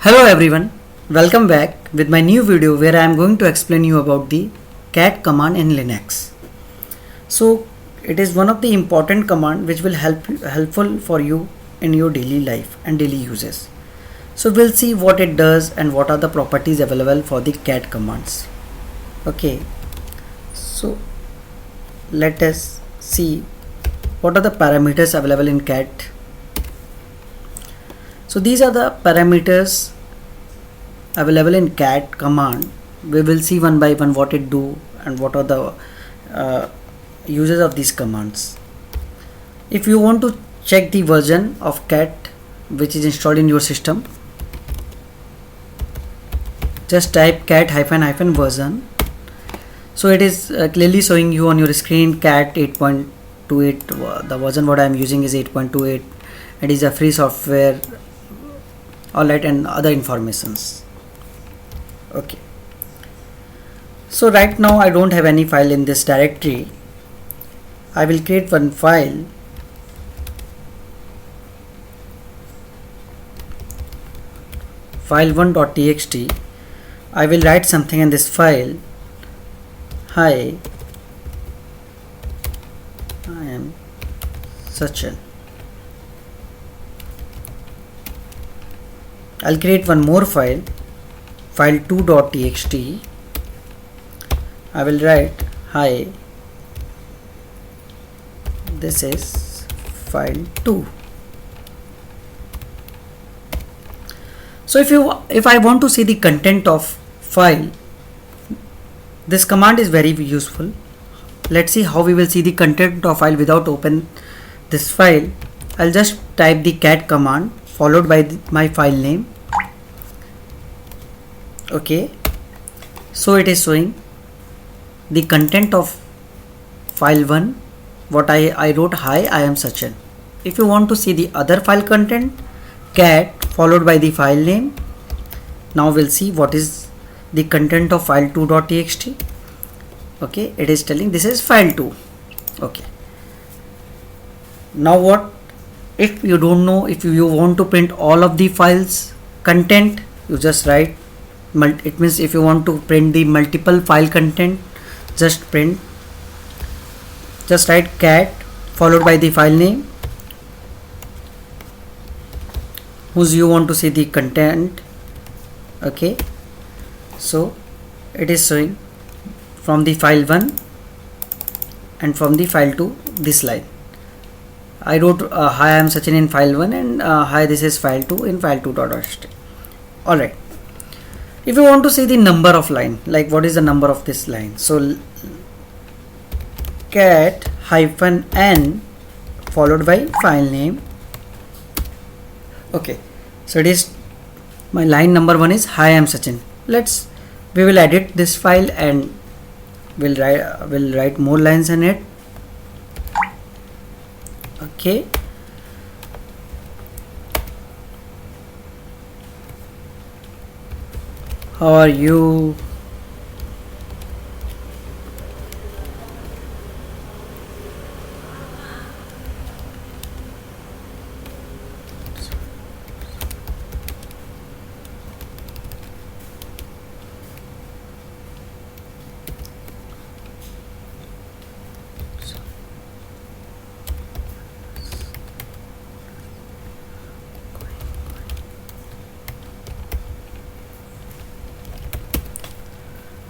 Hello everyone, welcome back with my new video where I am going to explain you about the cat command in Linux. So it is one of the important command which will helpful for you in your daily life and daily uses. So we'll see what it does and what are the properties available for the cat commands. Okay, so let us see what are the parameters available in cat. So these are the parameters available in cat command. We will see one by one what it do and what are the uses of these commands. If you want to check the version of cat which is installed in your system, just type cat -- version. So it is clearly showing you on your screen cat 8.28. The version what I am using is 8.28. It is a free software, alright, and other informations. Okay, so right now I don't have any file in this directory. I will create one file. File1.txt. I will write something in this file. Hi, I am Sachin. I'll create one more file, file2.txt. I will write hi, this is file 2. So if I want to see the content of file, this command is very useful. Let's see how we will see the content of file without open this file. I'll just type the cat command followed by my file name. Okay, so it is showing the content of file 1. What I wrote, hi, I am Sachin. If you want to see the other file content, cat followed by the file name. Now we'll see what is the content of file2.txt. Okay, it is telling this is file 2. Okay, now what if you don't know, if you want to print all of the files content, you just write it means if you want to print the multiple file content, just write cat followed by the file name whose you want to see the content. Okay, so it is showing from the file 1 and from the file 2 this line. I wrote hi, I am Sachin in file 1 and hi, this is file 2 in file2.txt. Alright, if you want to see the number of line, like what is the number of this line, so cat -n followed by file name. Okay, so it is my line number 1 is hi, I am Sachin. We will edit this file and we'll write more lines in it. Okay, how are you?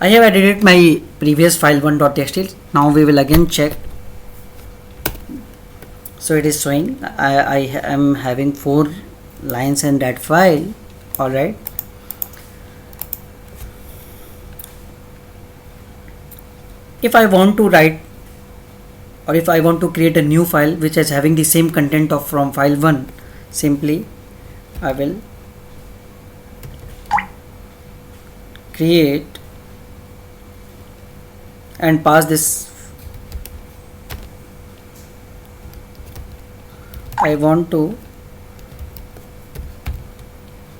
I have edited my previous file1.txt. Now we will again check. So it is showing I am having 4 lines in that file. Alright, if I want to write or if I want to create a new file which is having the same content of from file 1, simply I will create and pass this. I want to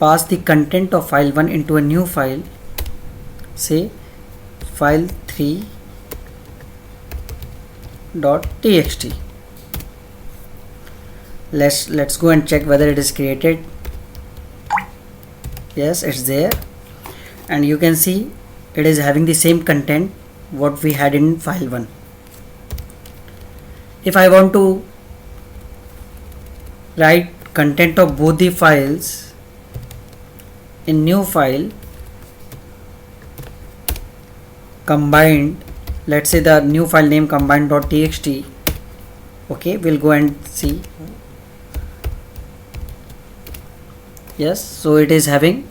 pass the content of file 1 into a new file, say file 3.txt. Let's go and check whether it is created. Yes, it's there, and you can see it is having the same content what we had in file 1. If I want to write content of both the files in new file combined, let's say the new file name combined.txt. okay, we'll go and see. Yes, so it is having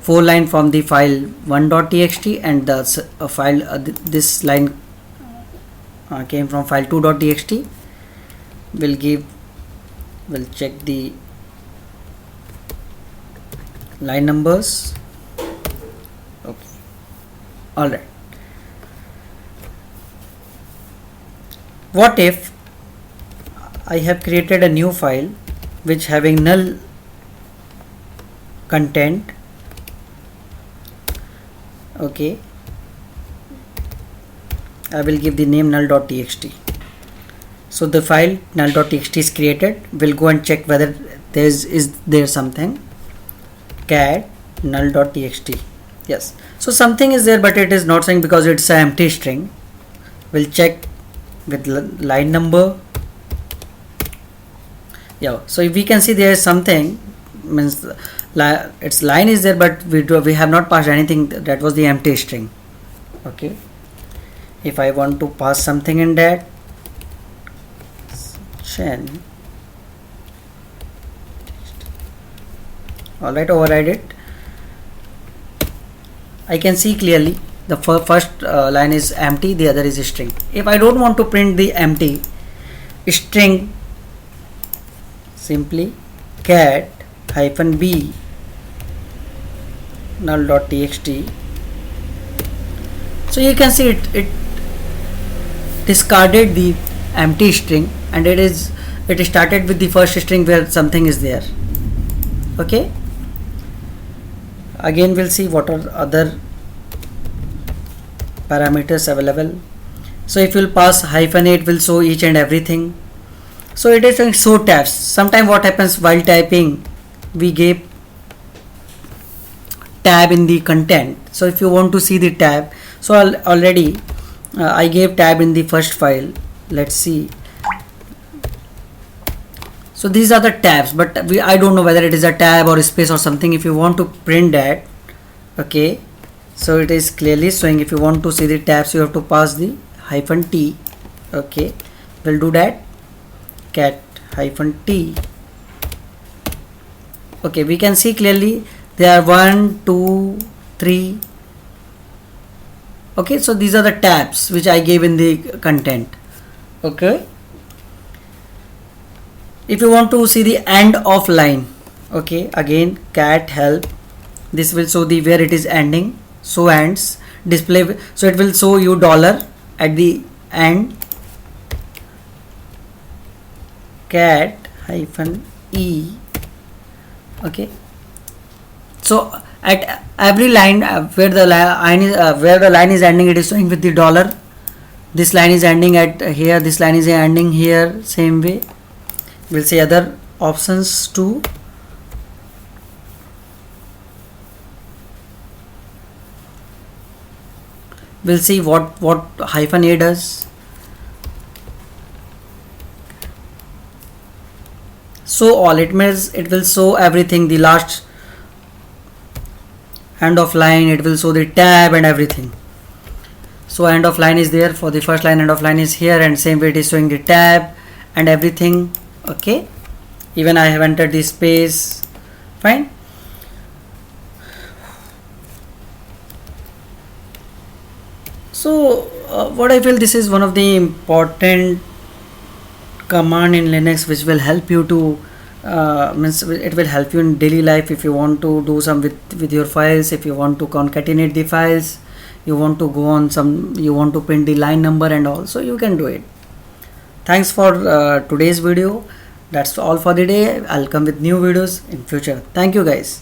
4 line from the file 1.txt, and the file this line came from file 2.txt. We'll check the line numbers. Okay, all right. What if I have created a new file which having null content? Okay, I will give the name null.txt. So the file null.txt is created. We'll go and check whether is there something. Cat null.txt. Yes, so something is there, but it is not saying because it's an empty string. We'll check with line number. Yeah, so if we can see there is something, means its line is there, but we have not passed anything. That was the empty string. Okay, if I want to pass something in that, alright, override it. I can see clearly the first line is empty, the other is a string. If I don't want to print the empty string, simply cat -b null.txt. so you can see it discarded the empty string, and it started with the first string where something is there. Okay, again we'll see what are other parameters available. So if you'll pass -a, it will show each and everything. So it is showing show tabs. Sometimes what happens while typing, we gave tab in the content. So if you want to see the tab, so already I gave tab in the first file. Let's see. So these are the tabs, but I don't know whether it is a tab or a space or something. If you want to print that, okay, so it is clearly showing. If you want to see the tabs, you have to pass the -t. Okay, we'll do that. Cat -t. Okay, we can see clearly there are 1, 2, 3. Okay, so these are the tabs which I gave in the content. Okay, if you want to see the end of line, okay, again cat help. This will show the where it is ending. So ends display, so it will show you dollar at the end. Cat -e. Okay, so at every line where the line is ending, it is showing with the dollar. This line is ending at here, this line is ending here. Same way we'll see other options too. We'll see what -a does. So all it means, it will show everything, the last end of line, it will show the tab and everything. So end of line is there for the first line, end of line is here, and same way it is showing the tab and everything. Okay, even I have entered the space. Fine. So what I feel, this is one of the important command in Linux which will help you to means it will help you in daily life. If you want to do some with your files, if you want to concatenate the files, you want to go on some, you want to print the line number and all, so you can do it. Thanks for today's video. That's all for the day. I'll come with new videos in future. Thank you guys.